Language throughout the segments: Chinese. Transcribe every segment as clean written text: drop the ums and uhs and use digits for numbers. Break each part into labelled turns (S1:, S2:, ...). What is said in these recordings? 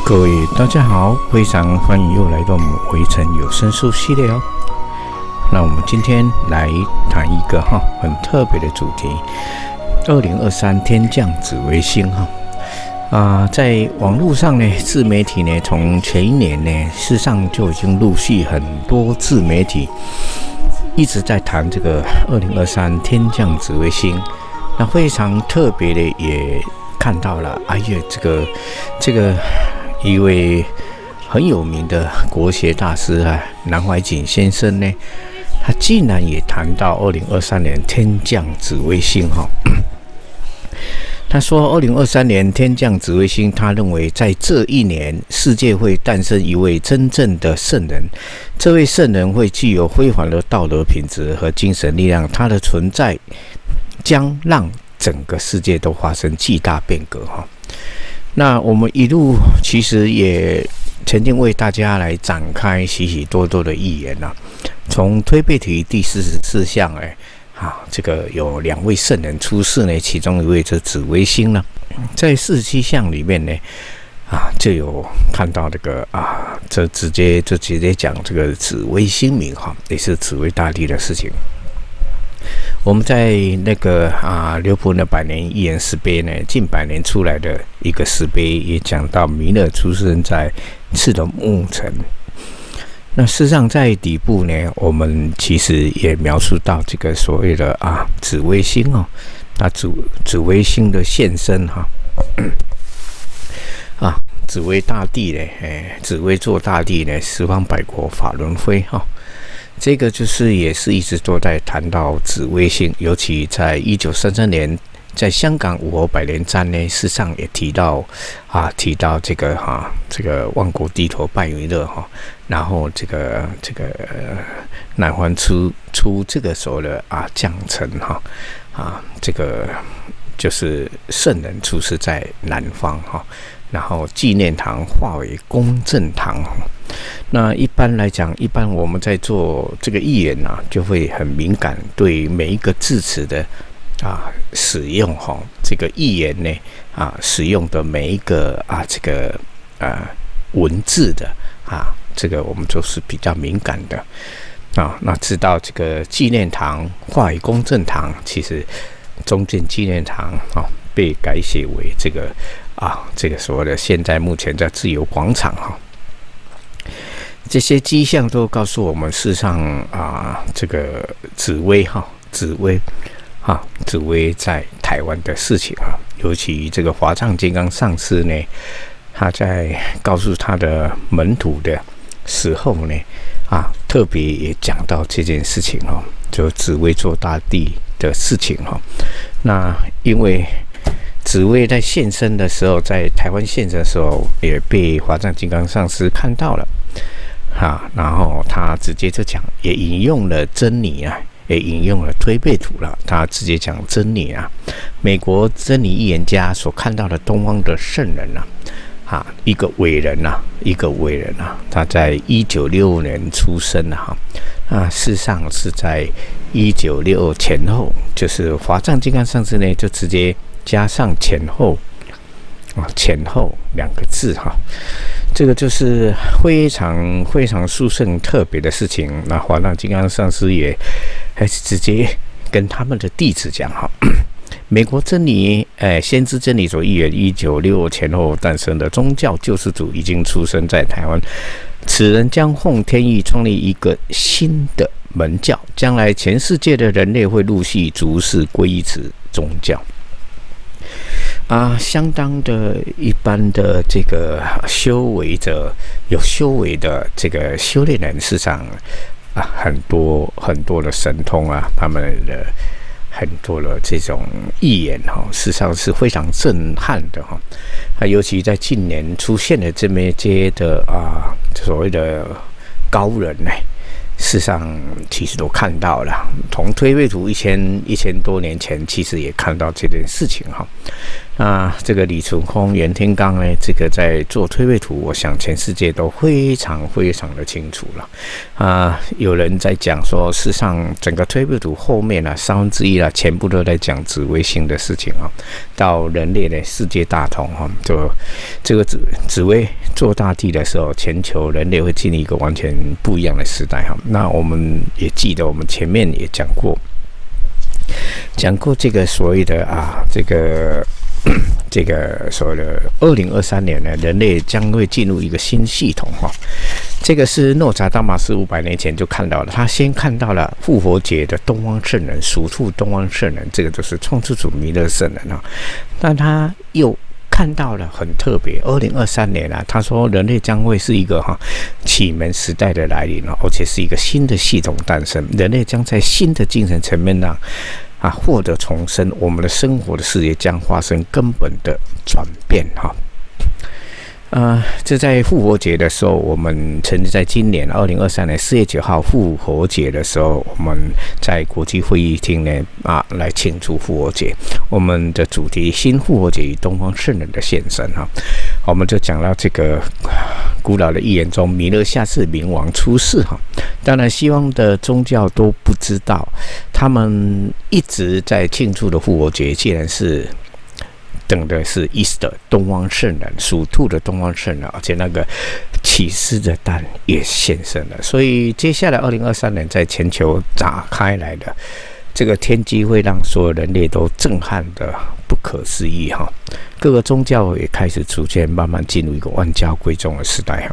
S1: 各位大家好，非常欢迎又来到我们围城有声书系列哦。那我们今天来谈一个很特别的主题，2023天降紫微星在网络上呢，自媒体呢，从前一年呢，事实上就已经陆续很多自媒体一直在谈这个2023天降紫微星。那非常特别的也看到了，这个一位很有名的国学大师南怀瑾先生呢，他竟然也谈到2023年天降紫微星他说2023年天降紫微星，他认为在这一年世界会诞生一位真正的圣人，这位圣人会具有辉煌的道德品质和精神力量，他的存在将让整个世界都发生巨大变革那我们一路其实也曾经为大家来展开许许多多的预言从推背题第44项这个有2位圣人出世呢，其中一位是紫微星呢，在47项里面呢就有看到这个这直接讲这个紫微星名也是紫微大帝的事情。我们在那个刘璞的百年预言石碑呢，近100年出来的一个石碑，也讲到弥勒出生在赤龙木城。那事实上在底部呢，我们其实也描述到这个所谓的紫微星那紫微星的现身紫微大帝呢，紫微做大帝呢，十方百国法轮辉这个就是也是一直都在谈到紫微星，尤其在1933年，在香港5侯百年战呢，事实上也提到这个万国低头拜弥勒然后这个南方出这个时候的降臣这个就是圣人出世在南方然后纪念堂化为公正堂。那一般来讲，我们在做这个预言就会很敏感，对每一个字词的使用这个预言呢使用的每一个这个文字的这个我们就是比较敏感的那知道这个纪念堂化为公正堂，其实中正纪念堂被改写为这个所谓的现在目前在自由广场这些迹象都告诉我们，事实上这个紫微在台湾的事情尤其这个华藏金刚上师呢，他在告诉他的门徒的时候呢特别也讲到这件事情就紫微做大帝的事情那因为紫微在现身的时候，在台湾现身的时候，也被华藏金刚上师看到了然后他直接就讲，也引用了真理也引用了推背图了，他直接讲真理美国真理预言家所看到的东方的圣人一个伟人他在1965年出生事实上是在1965前后，就是华藏金刚上师呢就直接加上前后2个字这个就是非常非常殊胜特别的事情。那华藏金刚上师也还是直接跟他们的弟子讲美国真理先知真理所预言1965前后诞生的宗教救世主已经出生在台湾，此人将奉天意创立一个新的门教，将来全世界的人类会陆续逐世皈依此宗教相当的一般的这个修为者，有修为的这个修炼人，事实上很多的神通他们的很多的这种预言事实上是非常震撼的尤其在近年出现了这么些的所谓的高人呢，事实上其实都看到了，从推背图一千多年前其实也看到这件事情这个李淳风、袁天罡呢，这个在做推背图，我想全世界都非常非常的清楚了有人在讲说，事实上整个推背图后面1/3全部都在讲紫微星的事情到人类的世界大同就这个紫微做大地的时候，全球人类会进入一个完全不一样的时代那我们也记得，我们前面也讲过这个所谓的这个所谓的2023年呢，人类将会进入一个新系统这个是诺查大马士500年前就看到了，他先看到了复活节的东方圣人，属兔东方圣人，这个就是创世主弥勒圣人但他又看到了很特别，2023年他说人类将会是一个启蒙时代的来临而且是一个新的系统诞生，人类将在新的精神层面获得重生，我们的生活的世界将发生根本的转变这在复活节的时候，我们曾经在今年2023年4月9号复活节的时候，我们在国际会议厅呢来庆祝复活节。我们的主题新复活节与东方圣人的现身我们就讲到这个古老的预言中，弥勒下世，冥王出世当然，西方的宗教都不知道，他们一直在庆祝的复活节，既然是等的是 Easter 东方圣人，属兔的东方圣人，而且那个启示的蛋也现身了。所以接下来2023年在全球打开来的这个天机，会让所有人类都震撼的不可思议各个宗教也开始逐渐慢慢进入一个万家归宗的时代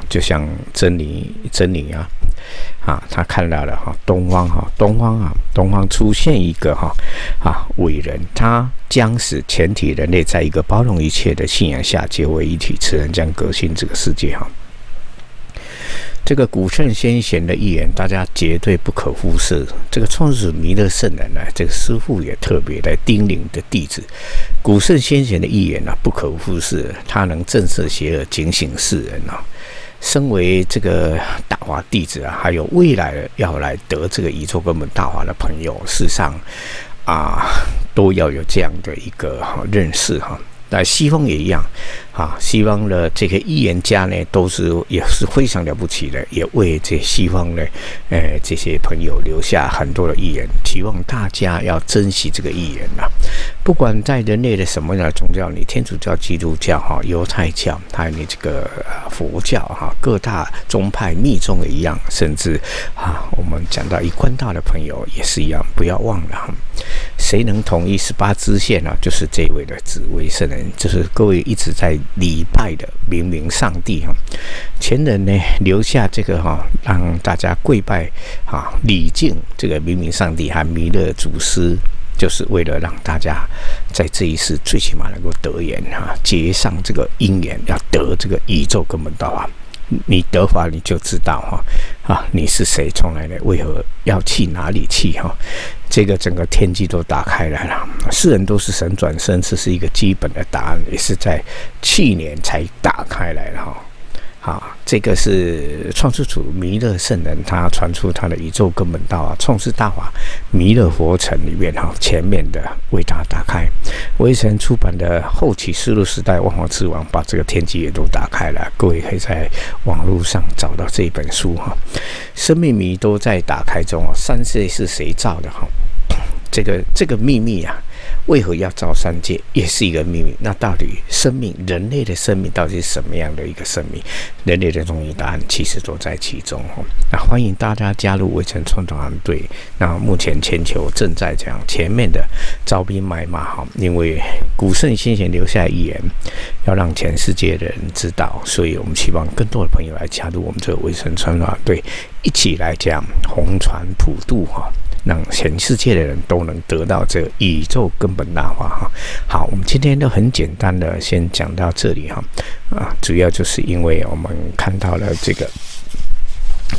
S1: 就像真理他看到了东方出现一个伟人，他将使全体人类在一个包容一切的信仰下结为一体，此人将革新这个世界这个古圣先贤的预言，大家绝对不可忽视。这个创世主弥勒圣人呢，这个师父也特别来叮咛的弟子，古圣先贤的预言不可忽视，他能震慑邪恶，警醒世人身为这个大华弟子还有未来要来得这个宇宙根本大华的朋友，事实上都要有这样的一个认识那西方也一样西方的这个预言家呢，也是非常了不起的，也为这西方的这些朋友留下很多的预言，希望大家要珍惜这个预言不管在人类的什么样的宗教，你天主教、基督教犹太教，还有你这个佛教各大宗派密宗也一样，甚至我们讲到一贯道的朋友也是一样，不要忘了谁能统一18支线就是这位的紫微圣人，就是各位一直在礼拜的明明上帝前人呢留下这个让大家跪拜礼敬这个明明上帝和弥勒祖师，就是为了让大家在这一世最起码能够得缘结上这个因缘，要得这个宇宙根本道你得法你就知道你是谁，从来呢为何要去哪里去这个整个天机都打开来了，世人都是神转生，这是一个基本的答案，也是在去年才打开来了这个是创世主弥勒圣人，他传出他的宇宙根本道创世大法弥勒佛城里面前面的为他打开。微尘出版的后起示录时代万王之王，把这个天机也都打开了，各位可以在网络上找到这本书生命谜都在打开中三界是谁造的这个秘密为何要造三界，也是一个秘密。那到底人类的生命到底是什么样的一个生命？人类的终极答案其实都在其中那欢迎大家加入微尘创造团队。那目前全球正在这样前面的招兵买马因为古圣先贤留下预言，要让全世界的人知道，所以我们希望更多的朋友来加入我们这个微尘创造团队，一起来讲弘传普渡让全世界的人都能得到这个宇宙根本大法好，我们今天都很简单的先讲到这里主要就是因为我们看到了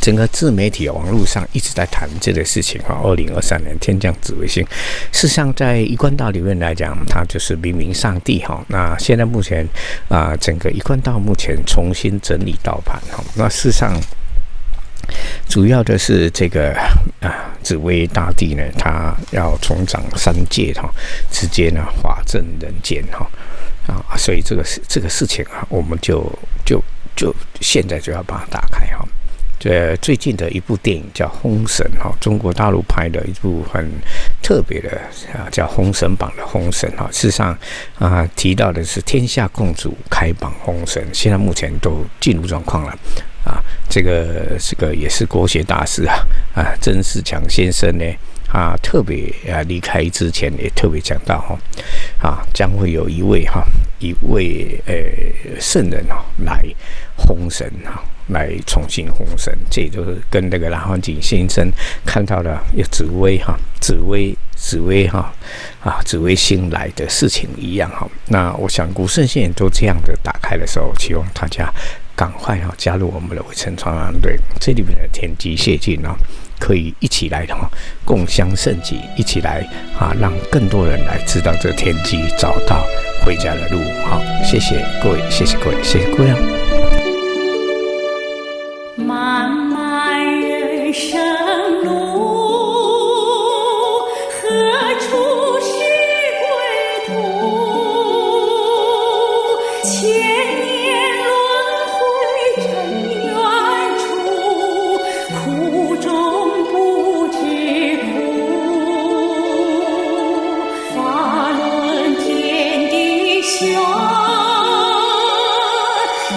S1: 整个自媒体网络上一直在谈这个事情哈。2023年天降紫微星，事实上在一贯道里面来讲，它就是明明上帝哈。那现在目前整个一贯道目前重新整理道盘哈。那事实上，主要的是这个紫微大帝呢，他要重掌三界哈，直接呢法正人间哈所以这个事情我们就现在就要把它打开哈。最近的一部电影叫《封神》哈，中国大陆拍的一部很特别的叫《封神榜》的封神哈。事实上提到的是天下共主开榜封神，现在目前都进入状况了这个也是国学大师曾仕强先生呢特别离开之前也特别讲到将会有一位圣人来封神来重新封神，这也就是跟那个蓝焕景先生看到了紫微星来的事情一样那我想古圣先贤都这样的打开的时候，希望大家赶快加入我们的伟成传案队，这里面的天机谢尽可以一起来共襄盛举，一起来让更多人来知道这天机，找到回家的路。好，谢谢各位，谢谢各位，谢谢各位。
S2: 漫漫人生路，何处是归途？千年轮回尘缘处，苦中不知苦。法轮天地玄，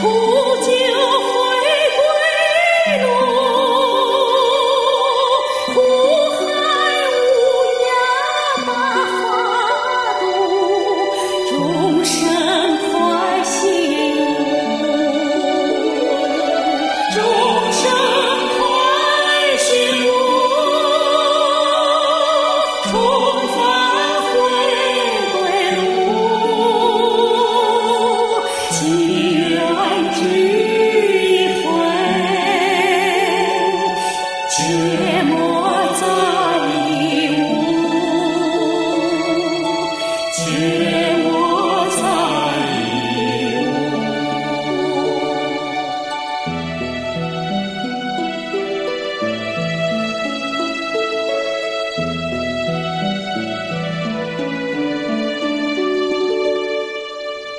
S2: 不久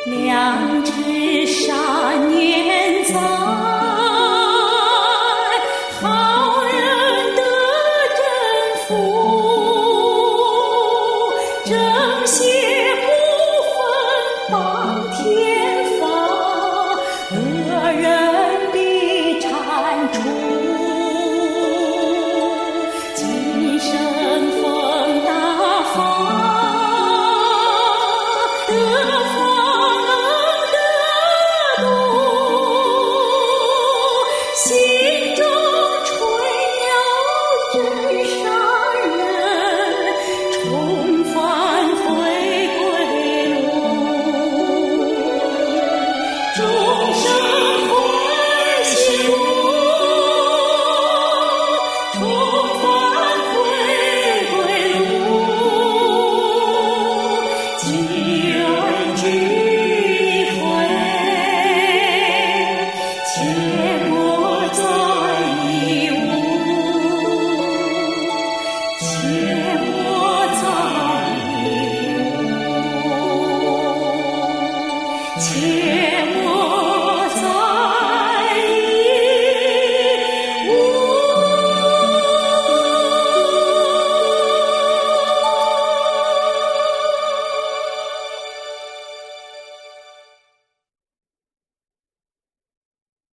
S2: 两只山念在，好人得真福，正邪不分帮天法，恶人必铲除。今生逢大法，得法心中纯有真善人，重返回归路，众生